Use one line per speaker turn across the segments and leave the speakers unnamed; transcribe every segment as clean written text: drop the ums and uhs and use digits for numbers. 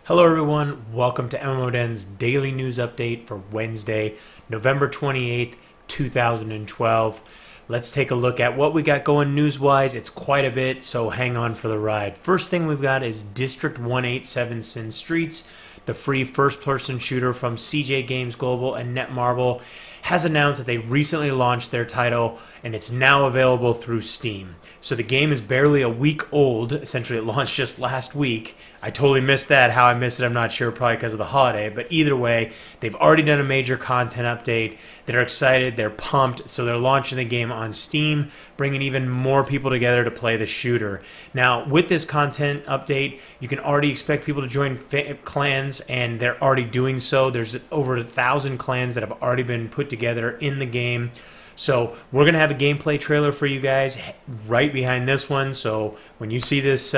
Hello everyone, welcome to MMODen's daily news update for Wednesday, November 28th, 2012. Let's take a look at what we got going news-wise. It's quite a bit, so hang on for the ride. First thing we've got is District 187 Sin Streets, the free first-person shooter from CJ Games Global and Netmarble, has announced that they recently launched their title and it's now available through Steam. So the game is barely a week old. Essentially, it launched just last week. I totally missed that. How I missed it, I'm not sure, probably because of the holiday. But either way, they've already done a major content update. They're excited. They're pumped. So they're launching the game on Steam, bringing even more people together to play the shooter. Now, with this content update, you can already expect people to join clans, and they're already doing so. There's over 1,000 clans that have already been put together in the game. So we're going to have a gameplay trailer for you guys right behind this one. So when you see this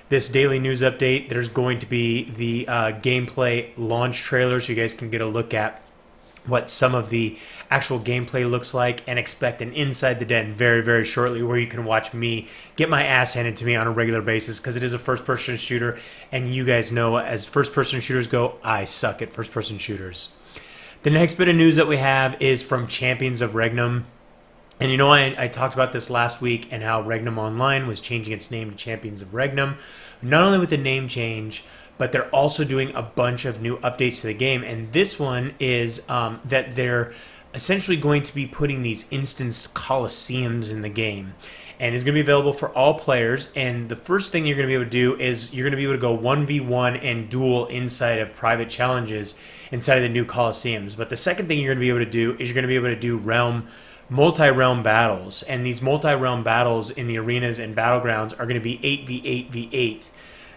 this daily news update, there's going to be the gameplay launch trailer so you guys can get a look at what some of the actual gameplay looks like, and expect an Inside the Den very, very shortly where you can watch me get my ass handed to me on a regular basis, because it is a first-person shooter, and you guys know as first-person shooters go, I suck at first-person shooters. The next bit of news that we have is from Champions of Regnum. And you know, I talked about this last week and how Regnum Online was changing its name to Champions of Regnum. Not only with the name change, but they're also doing a bunch of new updates to the game. And this one is that they're essentially going to be putting these instance coliseums in the game. And it's going to be available for all players. And the first thing you're going to be able to do is you're going to be able to go 1v1 and duel inside of private challenges inside of the new coliseums. But the second thing you're going to be able to do is you're going to be able to do multi-realm battles. And these multi-realm battles in the arenas and battlegrounds are going to be 8v8v8.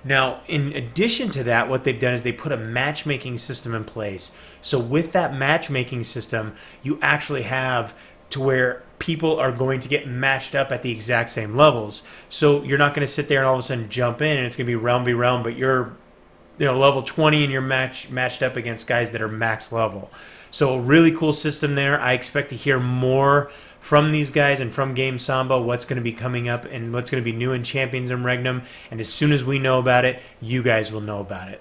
Now, in addition to that, what they've done is they put a matchmaking system in place. So with that matchmaking system, you actually have to where people are going to get matched up at the exact same levels. So you're not going to sit there and all of a sudden jump in and it's going to be realm v realm, but you're level 20 and you're matched up against guys that are max level. So a really cool system there. I expect to hear more from these guys and from Game Samba, what's going to be coming up and what's going to be new in Champions and Regnum. And as soon as we know about it, you guys will know about it.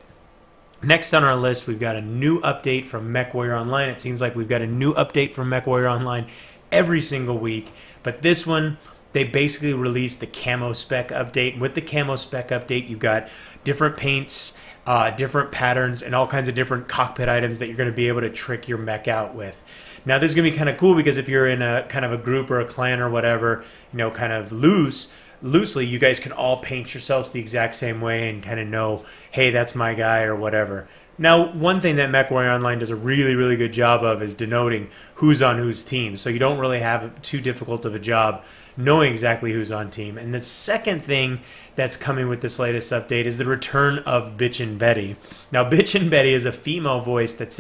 Next on our list, we've got a new update from MechWarrior Online. It seems like we've got a new update from MechWarrior Online every single week. But this one, they basically released the camo spec update. With the camo spec update, you've got different paints, different patterns, and all kinds of different cockpit items that you're going to be able to trick your mech out with. Now, this is going to be kind of cool because if you're in a kind of a group or a clan or whatever, kind of loosely, you guys can all paint yourselves the exact same way and kind of know, hey, that's my guy or whatever. Now, one thing that MechWarrior Online does a really, really good job of is denoting who's on whose team. So you don't really have too difficult of a job knowing exactly who's on team. And the second thing that's coming with this latest update is the return of Bitchin' Betty. Now, Bitchin' Betty is a female voice that's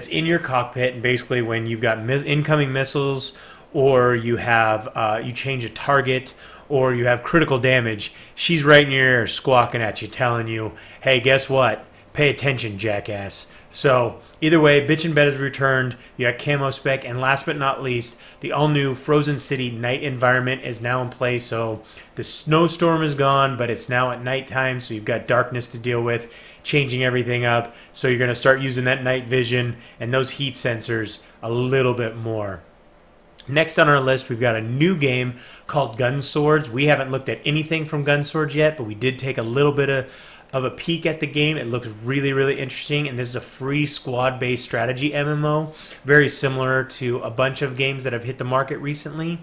in your cockpit, and basically when you've got incoming missiles, or you have you change a target, or you have critical damage, she's right in your ear squawking at you, telling you, hey, guess what? Pay attention, jackass. So either way, Bitchin' Betty's returned. You got camo spec, and last but not least, the all-new Frozen City night environment is now in place. So the snowstorm is gone, but it's now at nighttime, so you've got darkness to deal with, changing everything up. So you're going to start using that night vision and those heat sensors a little bit more. Next on our list, we've got a new game called Gun Swords. We haven't looked at anything from Gun Swords yet, but we did take a little bit of a peek at the game. It looks really, really interesting, and this is a free squad-based strategy MMO, very similar to a bunch of games that have hit the market recently.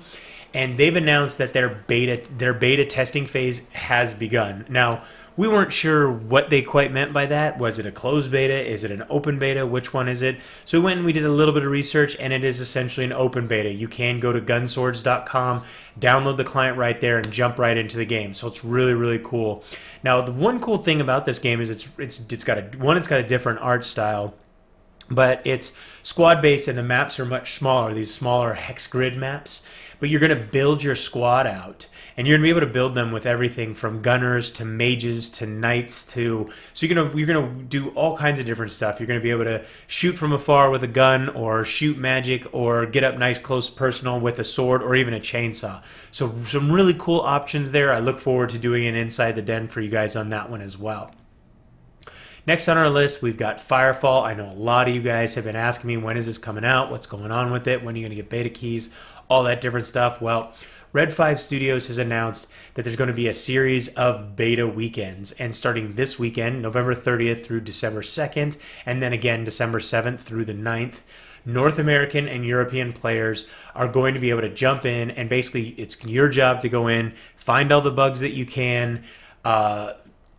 And they've announced that their beta testing phase has begun. Now, we weren't sure what they quite meant by that. Was it a closed beta? Is it an open beta? Which one is it? So we went and we did a little bit of research, and it is essentially an open beta. You can go to gunswords.com, download the client right there, and jump right into the game. So it's really, really cool. Now, the one cool thing about this game is it's got a different art style. But it's squad-based, and the maps are much smaller, these smaller hex grid maps. But you're going to build your squad out, and you're going to be able to build them with everything from gunners to mages to knights to... So you're going to do all kinds of different stuff. You're going to be able to shoot from afar with a gun, or shoot magic, or get up nice close personal with a sword, or even a chainsaw. So some really cool options there. I look forward to doing an Inside the Den for you guys on that one as well. Next on our list, we've got Firefall. I know a lot of you guys have been asking me, when is this coming out? What's going on with it? When are you going to get beta keys? All that different stuff. Well, Red 5 Studios has announced that there's going to be a series of beta weekends, and starting this weekend, November 30th through December 2nd, and then again December 7th through the 9th, North American and European players are going to be able to jump in, and basically it's your job to go in, find all the bugs that you can,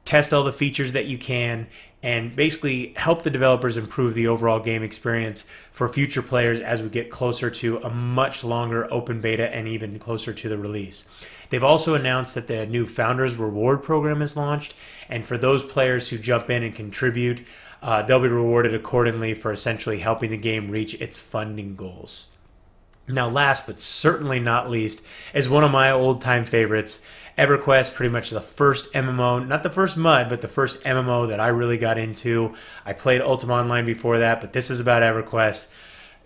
test all the features that you can, and basically help the developers improve the overall game experience for future players as we get closer to a much longer open beta and even closer to the release. They've also announced that the new Founders Reward program is launched, and for those players who jump in and contribute, they'll be rewarded accordingly for essentially helping the game reach its funding goals. Now, last but certainly not least is one of my old-time favorites, Everquest, pretty much the first MMO, not the first MUD, but the first MMO that I really got into. I played Ultima Online before that, but this is about Everquest.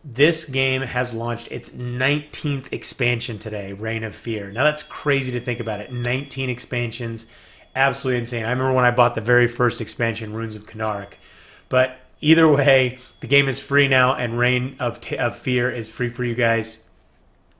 This game has launched its 19th expansion today, Reign of Fear. Now that's crazy to think about it. 19 expansions, absolutely insane. I remember when I bought the very first expansion, Runes of Canark. But either way, the game is free now, and Reign of Fear is free for you guys.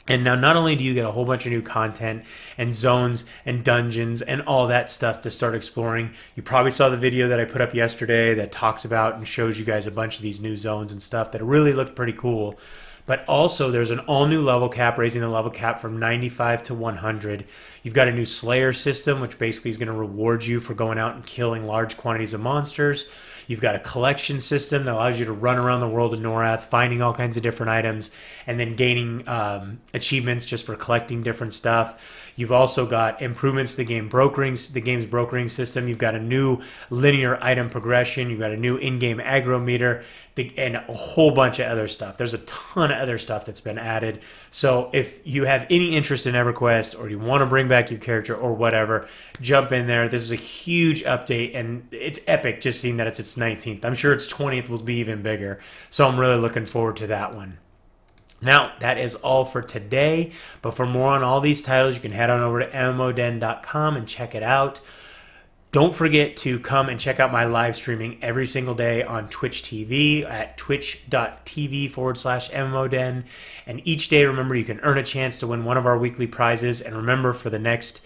And now not only do you get a whole bunch of new content and zones and dungeons and all that stuff to start exploring, you probably saw the video that I put up yesterday that talks about and shows you guys a bunch of these new zones and stuff that really look pretty cool. But also there's an all-new level cap, raising the level cap from 95 to 100. You've got a new Slayer system, which basically is going to reward you for going out and killing large quantities of monsters. You've got a collection system that allows you to run around the world of Norath, finding all kinds of different items, and then gaining achievements just for collecting different stuff. You've also got improvements to the game's brokering system. You've got a new linear item progression. You've got a new in-game aggro meter, and a whole bunch of other stuff. There's a ton of other stuff that's been added. So if you have any interest in EverQuest, or you want to bring back your character or whatever, jump in there. This is a huge update, and it's epic just seeing that it's its 19th. I'm sure its 20th will be even bigger. So I'm really looking forward to that one. Now, that is all for today. But for more on all these titles, you can head on over to MMODen.com and check it out. Don't forget to come and check out my live streaming every single day on Twitch TV at twitch.tv/MMODen. And each day, remember, you can earn a chance to win one of our weekly prizes. And remember, for the next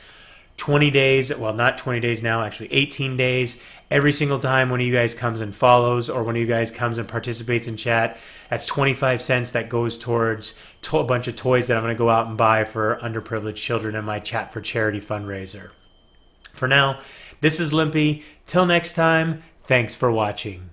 20 days, well, not 20 days now, actually 18 days, every single time one of you guys comes and follows, or one of you guys comes and participates in chat, that's 25 cents that goes towards a bunch of toys that I'm going to go out and buy for underprivileged children in my Chat for Charity fundraiser. For now, this is Limpy. Till next time, thanks for watching.